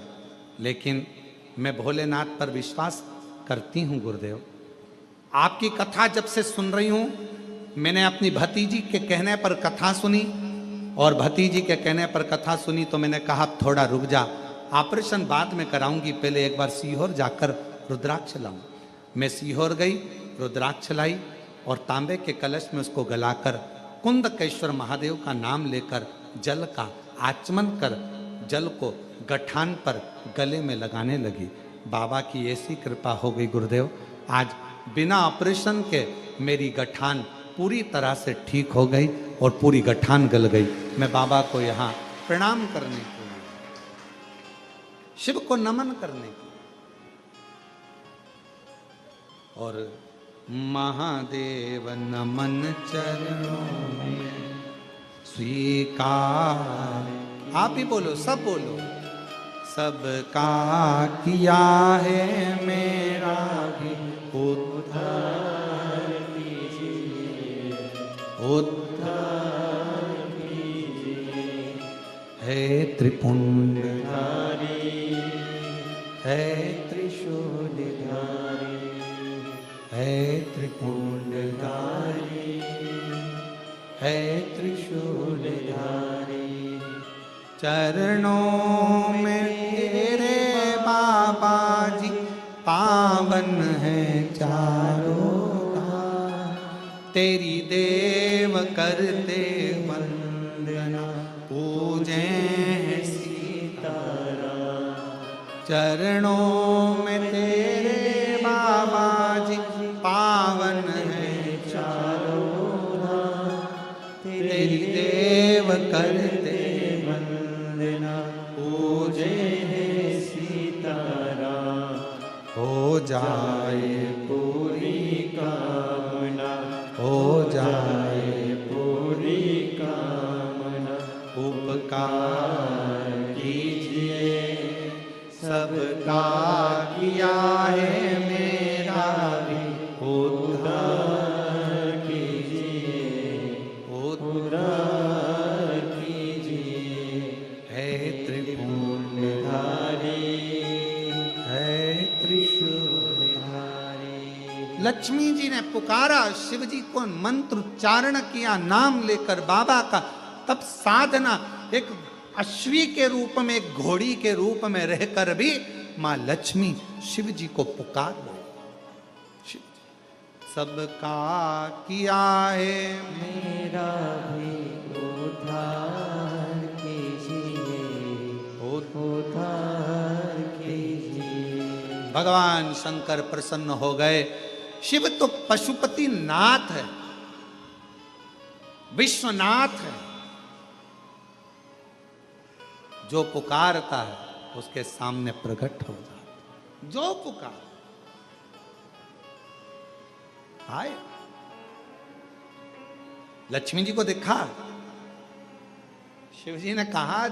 S1: लेकिन मैं भोलेनाथ पर विश्वास करती हूँ गुरुदेव। आपकी कथा जब से सुन रही हूँ, मैंने अपनी भतीजी के कहने पर कथा सुनी, और भतीजी के कहने पर कथा सुनी तो मैंने कहा थोड़ा रुक जा, ऑपरेशन बाद में कराऊंगी, पहले एक बार सीहोर जाकर रुद्राक्ष लाऊं। मैं सीहोर गई, रुद्राक्ष लाई और तांबे के कलश में उसको गलाकर कुंदकेश्वर महादेव का नाम लेकर जल का आचमन कर जल को गठान पर गले में लगाने लगी। बाबा की ऐसी कृपा हो गई गुरुदेव, आज बिना ऑपरेशन के मेरी गठान पूरी तरह से ठीक हो गई और पूरी गठान गल गई। मैं बाबा को यहाँ प्रणाम करने के लिए, शिव को नमन करने के लिए, और महादेव नमन चरणों में स्वीकार। आप ही बोलो, सब बोलो। सबका किया है मेरा भी उद्धार कीजिए, उद्धार कीजिए। है त्रिपुंडधारी, है त्रिशूलधारी, है त्रिपुंडधारी, है त्रिशूलधारी। चरणों में तेरे बाबा जी पावन है चारों धाम। तेरी देव करते वंदना, पूजे सीताराम। चरणों में तेरे बाबा जी पावन है चारों धाम। तेरी देव करते वंदना, पूजे सीताराम। हो जाए पूरी कामना, हो जाए पूरी कामना। उपकार की
S3: का किया है मेरा भी उद्धार कीजिए, उद्धार कीजिए।
S1: है त्रिपुंड
S3: धारी
S1: है
S3: त्रिशूलधारी।
S1: लक्ष्मी जी ने पुकारा, शिव जी को मंत्र उच्चारण किया, नाम लेकर बाबा का। तब साधना एक अश्वी के रूप में, एक घोड़ी के रूप में रहकर भी मां लक्ष्मी शिव जी को पुकार रही। सबका किया है
S3: मेरा भी उद्धार कीजिए, उद्धार कीजिए।
S1: भगवान शंकर प्रसन्न हो गए। शिव तो पशुपति नाथ है, विश्वनाथ है। जो पुकारता है उसके सामने प्रकट हो जाता। जो पुकार आए, लक्ष्मी जी को देखा। शिव जी ने कहा,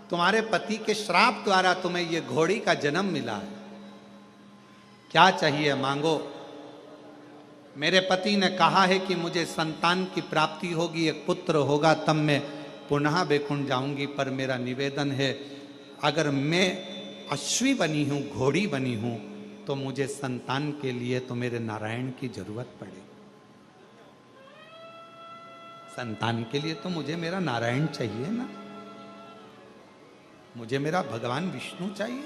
S1: तुम्हारे पति के श्राप द्वारा तुम्हें यह घोड़ी का जन्म मिला है, क्या चाहिए मांगो। मेरे पति ने कहा है कि मुझे संतान की प्राप्ति होगी, एक पुत्र होगा, तब मैं पुनः बैकुंठ जाऊंगी। पर मेरा निवेदन है, अगर मैं अश्वी बनी हूं, घोड़ी बनी हूं, तो मुझे संतान के लिए तो मेरे नारायण की जरूरत पड़ेगी। संतान के लिए तो मुझे मेरा नारायण चाहिए ना, मुझे मेरा भगवान विष्णु चाहिए,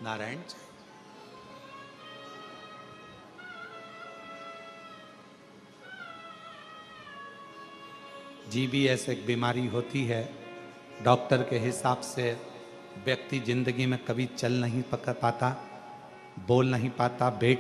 S1: नारायण चाहिए। GBS एक बीमारी होती है, डॉक्टर के हिसाब से व्यक्ति जिंदगी में कभी चल नहीं पाता, बोल नहीं पाता, बैठ